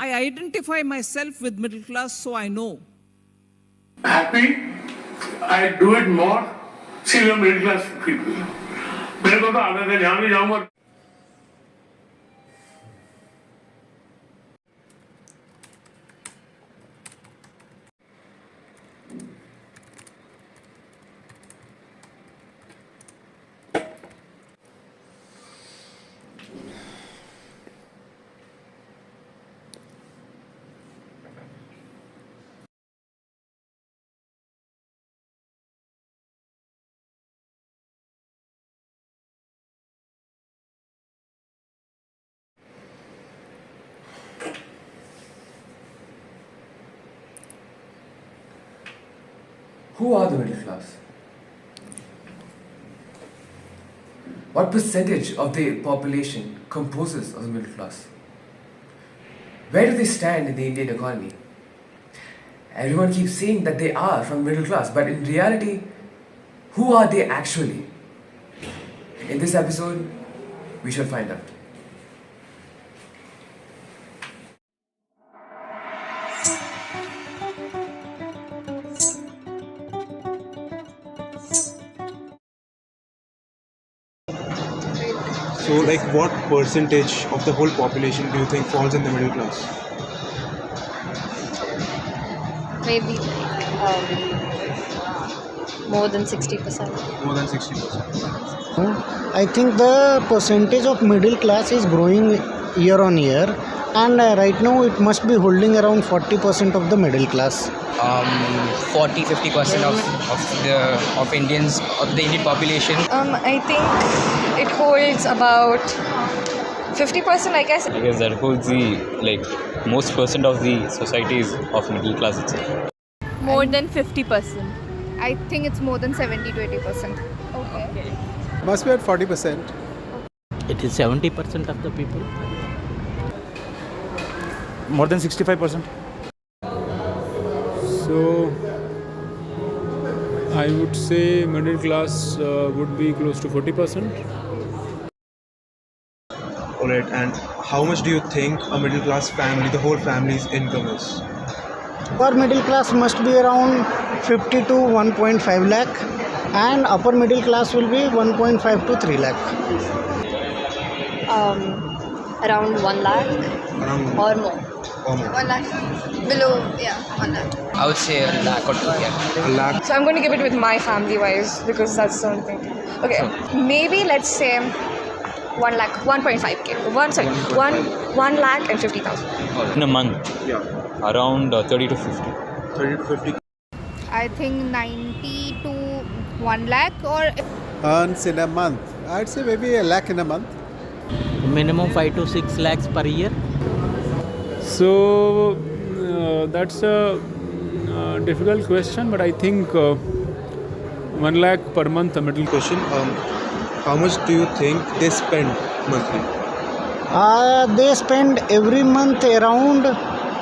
I identify myself with middle class, so I know. Happy, I do it more. See the middle class people. मेरे को तो आदत है जहाँ भी जाऊँगा. Who are the middle class? What percentage of the population composes of the middle class? Where do they stand in the Indian economy? Everyone keeps saying that they are from middle class, but in reality, who are they actually? In this episode, we shall find out. So, like, what percentage of the whole population do you think falls in the middle class? Maybe more than 60%. More than 60%. I think the percentage of middle class is growing year on year, and right now it must be holding around 40% of the middle class. 40-50% of Indians, of the Indian population. I think it holds about 50%, I guess. I guess that holds the most percent of the society is of middle class itself. More than 50%. I think it's more than 70 to 80%. Okay. Must be at 40%. It is 70% of the people. More than 65%. So I would say middle class would be close to 40%. Alright, and how much do you think a middle class family, the whole family's income is? For middle class must be around 50 to 1.5 lakh, and upper middle class will be 1.5 to 3 lakh. Around 1 lakh or more. 1 lakh. Below, 1 lakh. I would say a lakh or two. Yeah. A lakh. So I'm going to give it with my family wise because that's the only thing. Okay, maybe let's say 1 lakh, 1.5k. 1 lakh and 50,000. In a month, Yeah. around 30 to 50. 30 to 50. I think 90 to 1 lakh or Earns in a month. I'd say maybe a lakh in a month. Minimum 5 to 6 lakhs per year. So that's a difficult question, but I think 1 lakh per month a middle Question, how much do you think they spend monthly? They spend every month around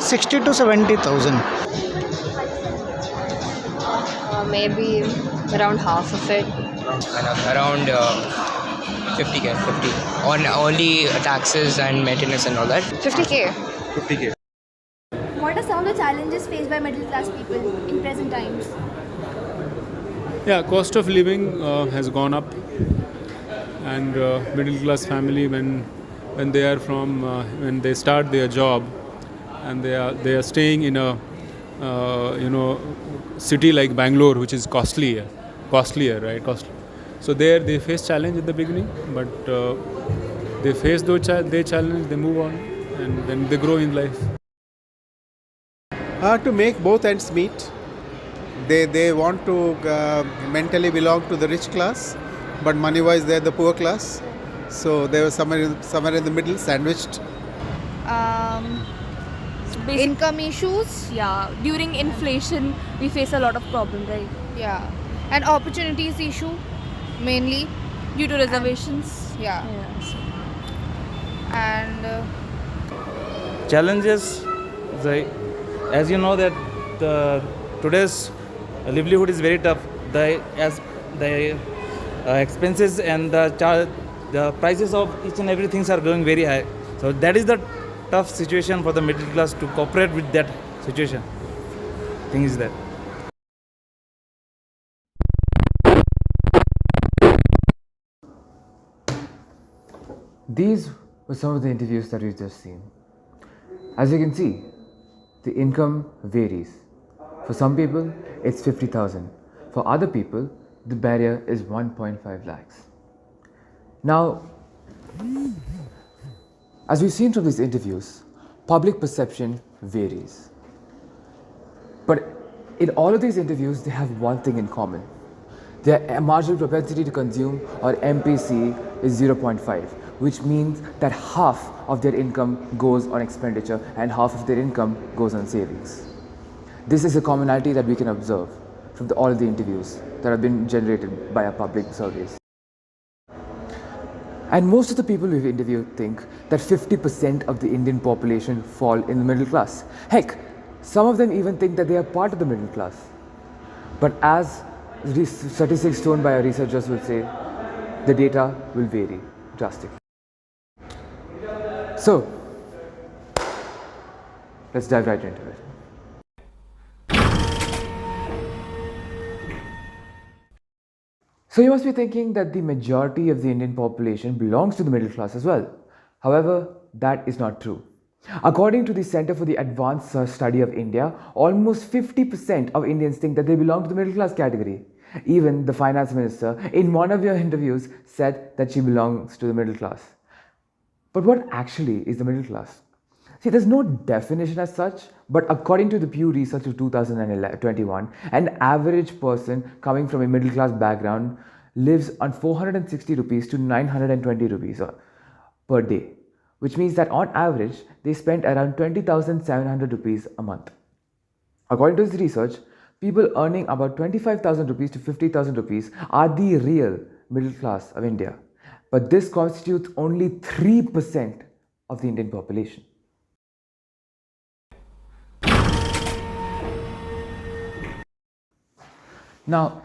60 to 70,000. Maybe around half of it. Around 50k, 50 on only taxes and maintenance and all that. 50k. 50k. what are some of the challenges faced by middle class people in present times? Yeah, cost of living has gone up, and middle class family when they are from when they start their job and they are staying in a city like Bangalore, which is costlier, right? Costly. So there they face challenge at the beginning, but they face their challenge, they move on, and then they grow in life. To make both ends meet. They want to mentally belong to the rich class, but money-wise they're the poor class. So they were somewhere in the middle, sandwiched. Income issues. Yeah, during inflation, we face a lot of problems, right? Yeah. And opportunities issue, mainly. Due to reservations. Yeah. So And Challenges, as you know that today's livelihood is very tough. The expenses and the prices of each and everything are going very high. So that is the tough situation for the middle class to cooperate with that situation. Thing is that. These were some of the interviews that we've just seen. As you can see, the income varies. For some people, it's 50,000. For other people, the barrier is 1.5 lakhs. Now, as we've seen from these interviews, public perception varies. But in all of these interviews, they have one thing in common. Their marginal propensity to consume, or MPC, is 0.5, which means that half of their income goes on expenditure and half of their income goes on savings. This is a commonality that we can observe from all of the interviews that have been generated by our public surveys. And most of the people we've interviewed think that 50% of the Indian population fall in the middle class. Heck, some of them even think that they are part of the middle class. But as statistics shown by our researchers will say, the data will vary drastically. So, let's dive right into it. So you must be thinking that the majority of the Indian population belongs to the middle class as well. However, that is not true. According to the Center for the Advanced Study of India, almost 50% of Indians think that they belong to the middle class category. Even the finance minister, in one of your interviews, said that she belongs to the middle class. But what actually is the middle class? See, there's no definition as such, but according to the Pew Research of 2021, an average person coming from a middle class background lives on 460 rupees to 920 rupees per day, which means that on average, they spend around 20,700 rupees a month. According to this research, people earning about 25,000 rupees to 50,000 rupees are the real middle class of India. But this constitutes only 3% of the Indian population. Now,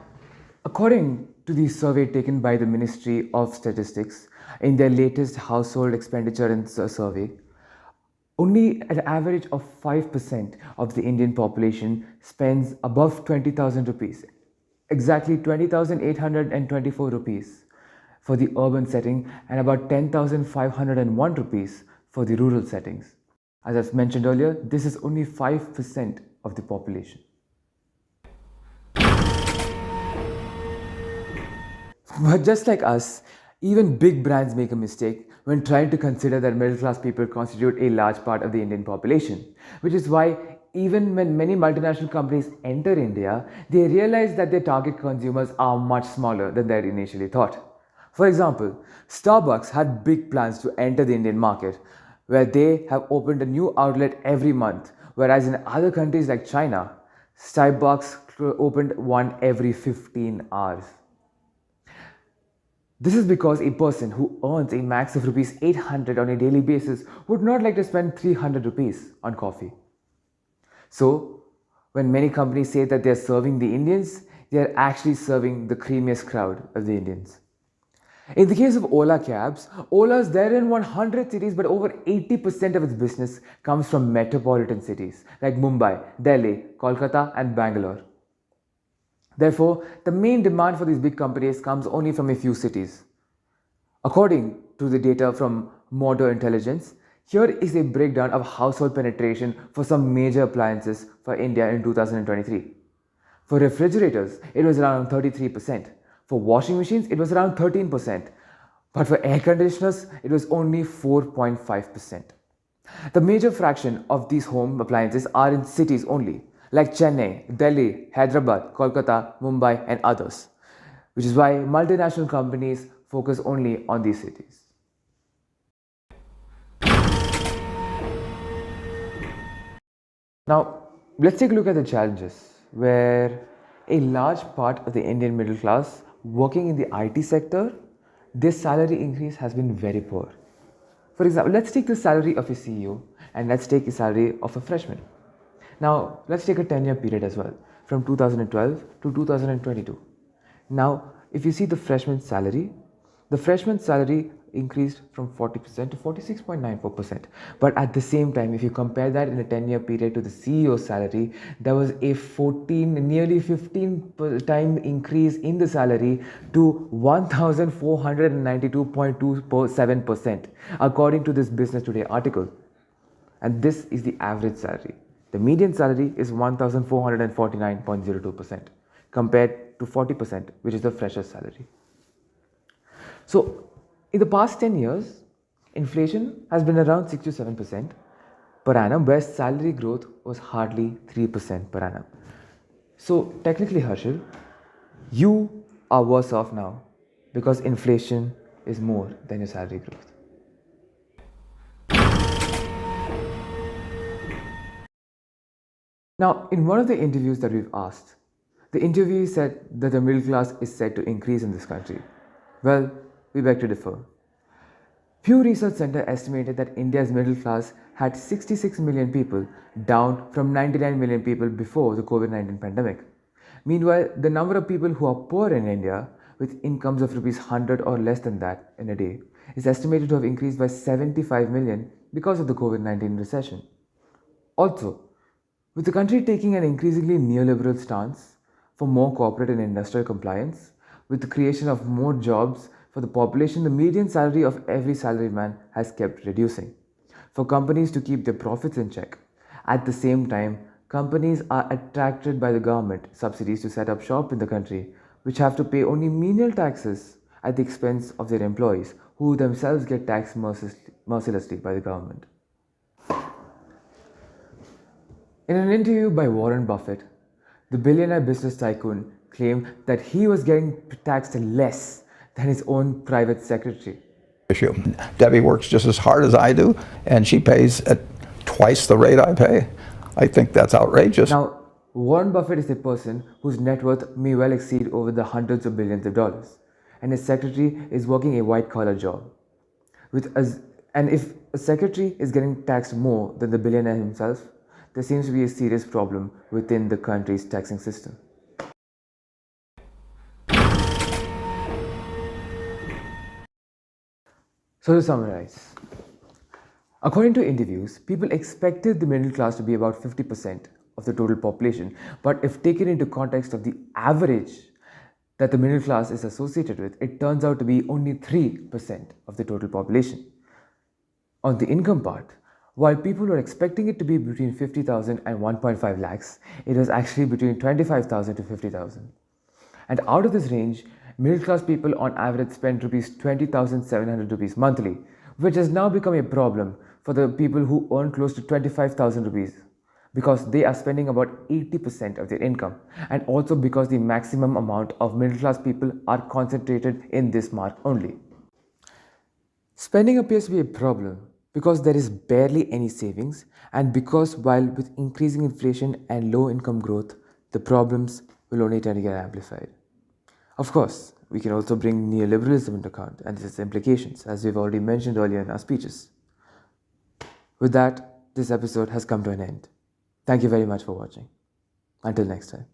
according to the survey taken by the Ministry of Statistics in their latest household expenditure and survey, only an average of 5% of the Indian population spends above 20,000 rupees, exactly 20,824 rupees for the urban setting and about 10,501 rupees for the rural settings. As I've mentioned earlier, this is only 5% of the population. But just like us, even big brands make a mistake when trying to consider that middle class people constitute a large part of the Indian population, which is why even when many multinational companies enter India, they realize that their target consumers are much smaller than they had initially thought. For example, Starbucks had big plans to enter the Indian market, where they have opened a new outlet every month, whereas in other countries like China, Starbucks opened one every 15 hours. This is because a person who earns a max of rupees 800 on a daily basis would not like to spend 300 rupees on coffee. So, when many companies say that they are serving the Indians, they are actually serving the creamiest crowd of the Indians. In the case of Ola Cabs, Ola is there in 100 cities, but over 80% of its business comes from metropolitan cities like Mumbai, Delhi, Kolkata, and Bangalore. Therefore, the main demand for these big companies comes only from a few cities. According to the data from Motor Intelligence, here is a breakdown of household penetration for some major appliances for India in 2023. For refrigerators, it was around 33%. For washing machines, it was around 13%. But for air conditioners, it was only 4.5%. The major fraction of these home appliances are in cities only, like Chennai, Delhi, Hyderabad, Kolkata, Mumbai, and others, which is why multinational companies focus only on these cities. Now, let's take a look at the challenges, where a large part of the Indian middle class working in the IT sector, their salary increase has been very poor. For example, let's take the salary of a CEO and let's take the salary of a freshman. Now, let's take a 10-year period as well, from 2012 to 2022. Now, if you see the freshman salary increased from 40% to 46.94%. But at the same time, if you compare that in a 10-year period to the CEO's salary, there was a nearly 15 time increase in the salary to 1,492.27%, according to this Business Today article. And this is the average salary. The median salary is 1,449.02% compared to 40%, which is the fresher's salary. So, in the past 10 years, inflation has been around 6 to 7% per annum, where salary growth was hardly 3% per annum. So, technically, Harshil, you are worse off now because inflation is more than your salary growth. Now, in one of the interviews that we've asked, the interviewee said that the middle class is set to increase in this country. Well, we beg to differ. Pew Research Center estimated that India's middle class had 66 million people, down from 99 million people before the COVID-19 pandemic. Meanwhile, the number of people who are poor in India, with incomes of rupees 100 or less than that in a day, is estimated to have increased by 75 million because of the COVID-19 recession. Also, with the country taking an increasingly neoliberal stance for more corporate and industrial compliance, with the creation of more jobs for the population, the median salary of every salaryman has kept reducing. For companies to keep their profits in check. At the same time, companies are attracted by the government subsidies to set up shop in the country, which have to pay only menial taxes at the expense of their employees, who themselves get taxed mercilessly by the government. In an interview by Warren Buffett, the billionaire business tycoon claimed that he was getting taxed less than his own private secretary. Debbie works just as hard as I do, and she pays at twice the rate I pay. I think that's outrageous. Now, Warren Buffett is a person whose net worth may well exceed over the hundreds of billions of dollars, and his secretary is working a white-collar job. And if a secretary is getting taxed more than the billionaire himself, there seems to be a serious problem within the country's taxing system. So to summarize, according to interviews, people expected the middle class to be about 50% of the total population, but if taken into context of the average that the middle class is associated with, it turns out to be only 3% of the total population. On the income part, while people were expecting it to be between 50,000 and 1.5 lakhs, it was actually between 25,000 to 50,000. And out of this range, middle class people on average spend rupees 20,700 rupees monthly, which has now become a problem for the people who earn close to 25,000 rupees, because they are spending about 80% of their income, and also because the maximum amount of middle class people are concentrated in this mark only. Spending appears to be a problem because there is barely any savings, and because while with increasing inflation and low income growth, the problems will only tend to get amplified. Of course, we can also bring neoliberalism into account and its implications, as we've already mentioned earlier in our speeches. With that, this episode has come to an end. Thank you very much for watching. Until next time.